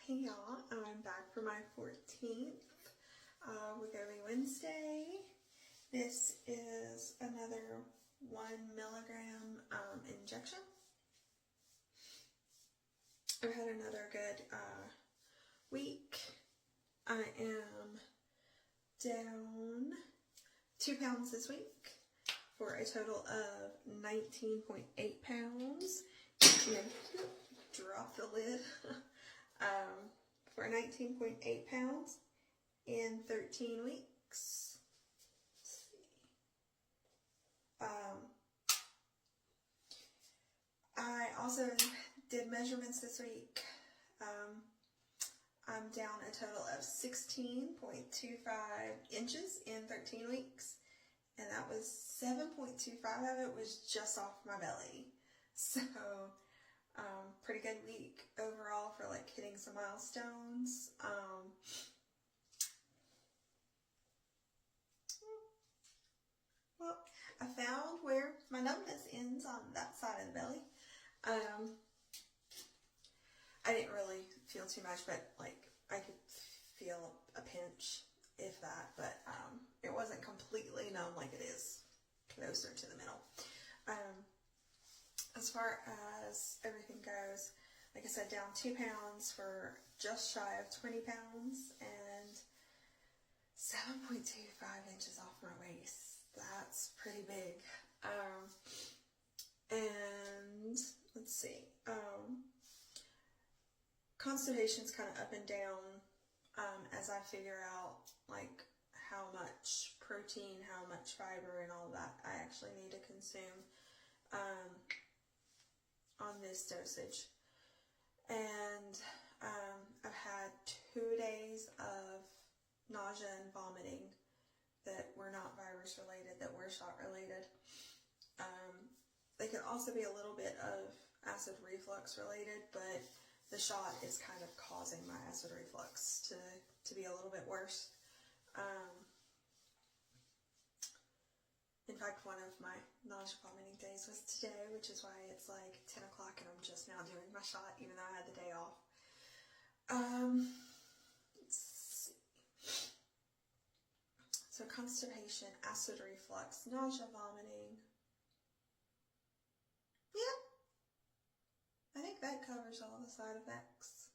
Hey y'all, I'm back for my 14th Wegovy Wednesday. This is another 1 milligram injection. I've had another good week. I am down 2 pounds this week for a total of 19.8 pounds. Drop the lid. For 19.8 pounds in 13 weeks. Let's see. I also did measurements this week. I'm down a total of 16.25 inches in 13 weeks, and that was 7.25 of it was just off my belly. So pretty good week overall for like hitting some milestones. Well, I found where my numbness ends on that side of the belly. I didn't really feel too much, but like I could feel a pinch, if that, but it wasn't completely numb like it is closer to the middle. As far as everything goes, like I said, down 2 pounds for just shy of 20 pounds and 7.25 inches off my waist. That's pretty big. And let's see. Constipation's kind of up and down as I figure out like how much protein, how much fiber, and all that I actually need to consume on this dosage. And I've had 2 days of nausea and vomiting that were not virus related, that were shot related. They could also be a little bit of acid reflux related, but the shot is kind of causing my acid reflux to be a little bit worse. In fact, one of my nausea vomiting days was today, which is why it's like 10 o'clock and I'm just now doing my shot, even though I had the day off. Let's see. So constipation, acid reflux, nausea, vomiting. Yeah. I think that covers all the side effects.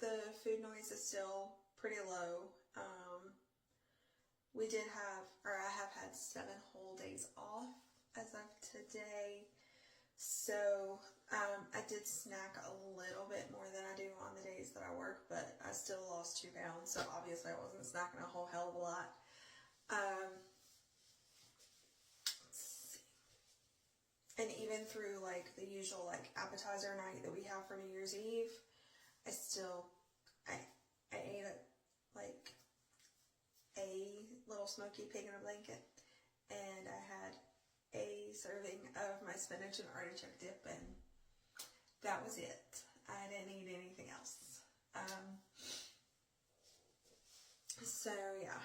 The food noise is still pretty low. We did have, or I have had 7 whole days off as of today. So I did snack a little bit more than I do on the days that I work, but I still lost 2 pounds. So obviously I wasn't snacking a whole hell of a lot. Let's see. And even through like the usual like appetizer night that we have for New Year's Eve, I ate like a little smoky pig in a blanket, and I had a serving of my spinach and artichoke dip, and that was it. I didn't eat anything else. So yeah.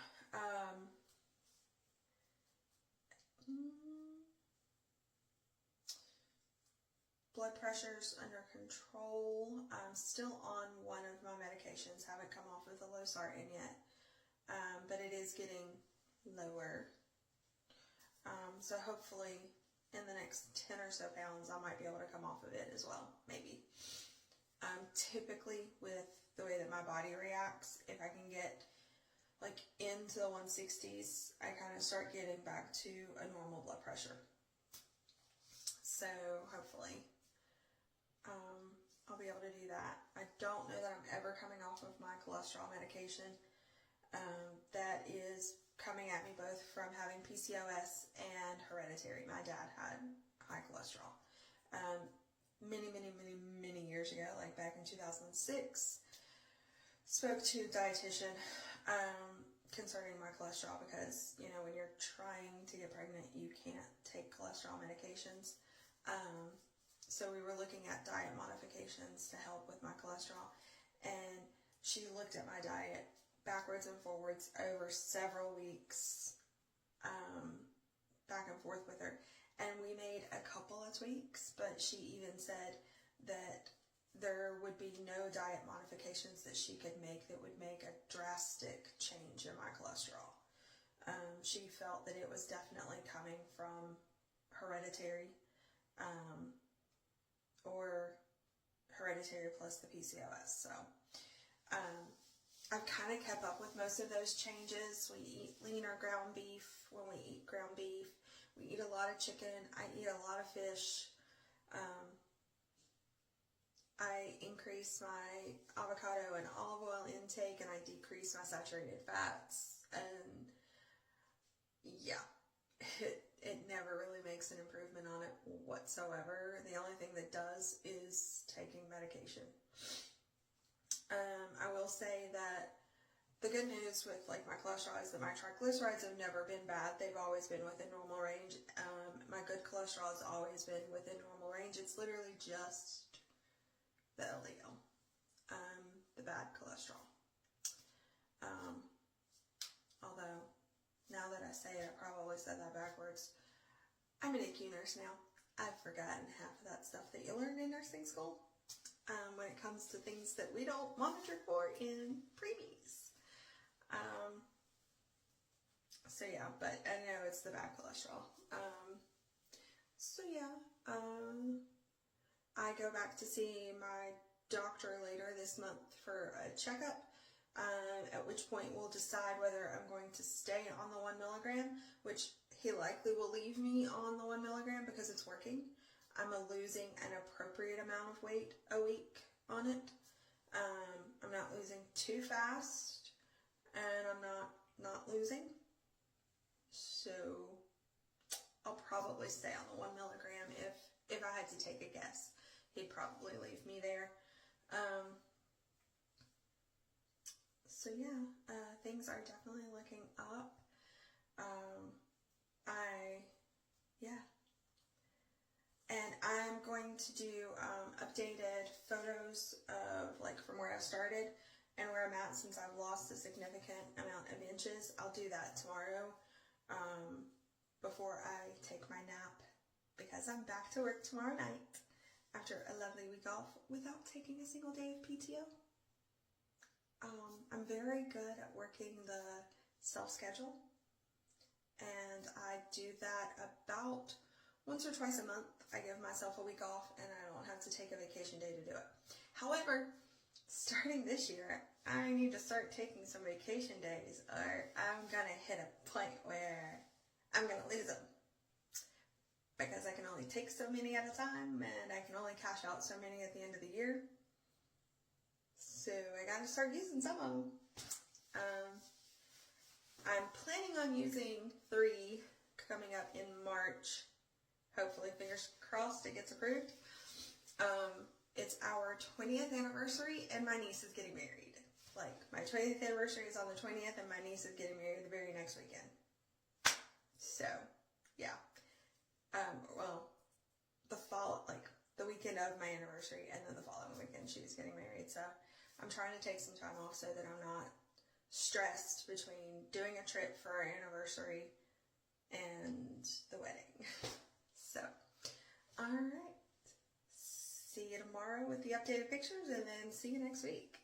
Blood pressure's under control. I'm still on one of my medications. Haven't come off of the losartan yet. But it is getting lower. So hopefully in the next 10 or so pounds, I might be able to come off of it as well. Maybe. Typically with the way that my body reacts, if I can get like into the 160s, I kind of start getting back to a normal blood pressure. So hopefully I'll be able to do that. I don't know that I'm ever coming off of my cholesterol medication. That is coming at me both from having PCOS and hereditary. My dad had high cholesterol. Many years ago, like back in 2006, spoke to a dietitian concerning my cholesterol because, you know, when you're trying to get pregnant, you can't take cholesterol medications. So we were looking at diet modifications to help with my cholesterol, and she looked at my diet backwards and forwards over several weeks, back and forth with her, and we made a couple of tweaks, but she even said that there would be no diet modifications that she could make that would make a drastic change in my cholesterol. She felt that it was definitely coming from hereditary, or hereditary plus the PCOS. So I've kind of kept up with most of those changes. We eat leaner ground beef when we eat ground beef. We eat a lot of chicken. I eat a lot of fish. I increase my avocado and olive oil intake, and I decrease my saturated fats. And yeah, it never really makes an improvement on it whatsoever. The only thing that does is taking medication. I will say that the good news with like my cholesterol is that my triglycerides have never been bad. They've always been within normal range. My good cholesterol has always been within normal range. It's literally just the LDL, the bad cholesterol. Although, now that I say it, I probably said that backwards. I'm an NICU nurse now. I've forgotten half of that stuff that you learn in nursing school when it comes to things that we don't monitor for in preemies. So yeah, but I know it's the bad cholesterol. I go back to see my doctor later this month for a checkup, at which point we'll decide whether I'm going to stay on the 1 milligram, which he likely will leave me on the 1 milligram because it's working. I'm losing an appropriate amount of weight a week on it. I'm not losing too fast, and I'm not losing. So I'll probably stay on the 1 milligram if I had to take a guess. He'd probably leave me there. Things are definitely looking up. And I'm going to do updated photos of like from where I started and where I'm at since I've lost a significant amount of inches. I'll do that tomorrow before I take my nap, because I'm back to work tomorrow night after a lovely week off without taking a single day of PTO. I'm very good at working the self-schedule, and I do that about once or twice a month. I give myself a week off, and I don't have to take a vacation day to do it. However, starting this year, I need to start taking some vacation days, or I'm going to hit a point where I'm going to lose them. Because I can only take so many at a time, and I can only cash out so many at the end of the year. So I got to start using some of them. I'm planning on using 3 coming up in March. Hopefully, fingers crossed, it gets approved. It's our 20th anniversary, and my niece is getting married. Like, my 20th anniversary is on the 20th, and my niece is getting married the very next weekend. So, yeah. The weekend of my anniversary, and then the following weekend she was getting married. So I'm trying to take some time off so that I'm not stressed between doing a trip for our anniversary and the wedding. So, alright. See you tomorrow with the updated pictures, and then see you next week.